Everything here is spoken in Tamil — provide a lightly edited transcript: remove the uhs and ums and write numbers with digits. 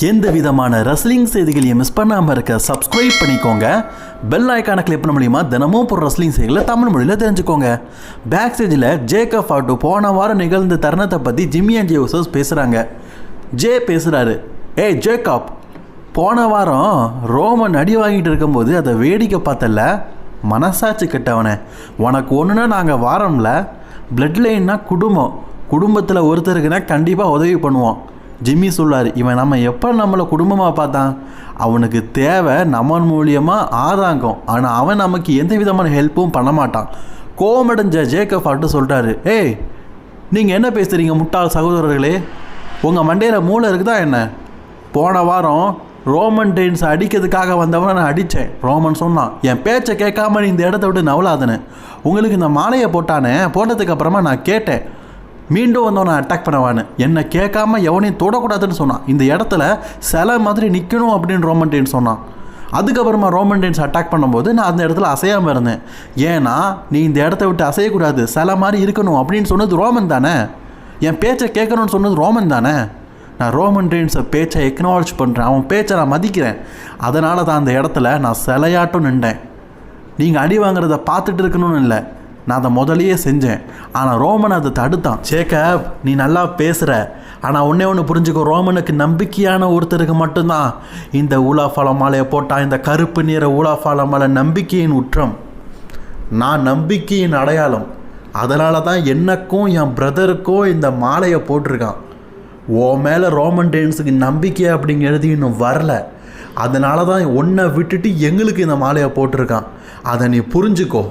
எந்த விதமான ரெஸ்லிங் செய்திகளையும் மிஸ் பண்ணாமல் இருக்க சப்ஸ்கிரைப் பண்ணிக்கோங்க. பெல் ஐக்கானை கிளிக் பண்ண மூலியமா தினமும் போகிற ரெஸ்லிங் செய்திகளை தமிழ் மொழியில் தெரிஞ்சுக்கோங்க. பேக் ஸ்டேஜில் ஜேக்கப் ஃபாட்டு போன வாரம் நிகழ்ந்த தருணத்தை பற்றி ஜிம்மி அண்ட் ஜே உசோஸ் பேசுகிறாங்க. ஜே பேசுகிறாரு, ஏய் ஜேக்கப், போன வாரம் ரோமன் அடி வாங்கிட்டு இருக்கும்போது அதை வேடிக்கை பார்த்தல, மனசாட்சி கெட்டவனே, உனக்கு ஒன்றுனா நாங்கள் வாரோம்ல. பிளட் லைன்னா குடும்பத்தில் ஒருத்தருக்குன்னா கண்டிப்பாக உதவி பண்ணுவோம். ஜிம்மி சொல்லார், இவன் நம்ம எப்போ நம்மளை குடும்பமாக பார்த்தான், அவனுக்கு தேவை நம்ம மூலியமாக ஆதாங்கம், ஆனால் அவன் நமக்கு எந்த விதமான ஹெல்ப்பும் பண்ண மாட்டான். கோமடைஞ்ச ஜேக்கப் ஃபாட்டு சொல்கிறாரு, ஏய் நீங்கள் என்ன பேசுகிறீங்க முட்டாள் சகோதரர்களே, உங்கள் மண்டையில் மூளை இருக்குதா என்ன? போன வாரம் ரோமன் ரெயின்ஸ் அடிக்கிறதுக்காக வந்தவனை நான் அடித்தேன். ரோமன் சொன்னான், என் பேச்சை கேட்காம நீ இந்த இடத்த விட்டு நவலாதுன்னு. உங்களுக்கு இந்த மாலையை போட்டதுக்கு அப்புறமா நான் கேட்டேன், மீண்டும் வந்தவனை அட்டாக் பண்ணவான்னு. என்னை கேட்காம எவனையும் தொடக்கூடாதுன்னு சொன்னான். இந்த இடத்துல சிலை மாதிரி நிற்கணும் அப்படின்னு ரோமன் ரெயின்ஸ் சொன்னான். அதுக்கப்புறமா ரோமன் ரெயின்ஸ் அட்டாக் பண்ணும்போது நான் அந்த இடத்துல அசையாமல் இருந்தேன். ஏன்னா நீ இந்த இடத்த விட்டு அசையக்கூடாது, சிலை மாதிரி இருக்கணும் அப்படின்னு சொன்னது ரோமன் தானே. என் பேச்சை கேட்கணும்னு சொன்னது ரோமன் தானே. நான் ரோமன் ரெயின்ஸை பேச்சை எக்னாலஜ் பண்ணுறேன், அவன் பேச்சை நான் மதிக்கிறேன். அதனால தான் அந்த இடத்துல நான் சிலையாட்டும் நின்றேன். நீங்கள் அடி வாங்குறத பார்த்துட்டு இருக்கணும்னு இல்லை, நான் அதை முதலையே செஞ்சேன். ஆனால் ரோமன் அதை தடுத்தான். ஜேக்கப், நீ நல்லா பேசுகிற, ஆனால் ஒன்று புரிஞ்சுக்கோ, ரோமனுக்கு நம்பிக்கையான ஒருத்தருக்கு மட்டும்தான் இந்த ஊலாஃபால மாலையை போட்டான். இந்த கருப்பு நிற ஊலாஃபால மாலை நம்பிக்கையின் உற்றம், நான் நம்பிக்கையின் அடையாளம். அதனால தான் எனக்கும் என் பிரதருக்கும் இந்த மாலையை போட்டிருக்கான். ஓ மேலே ரோமன் ரெயின்ஸுக்கு நம்பிக்கை அப்படிங்கிறது இன்னும் வரல, அதனால தான் ஒன்றை விட்டுட்டு எங்களுக்கு இந்த மாலையை போட்டிருக்கான். அதை நீ புரிஞ்சுக்கோ.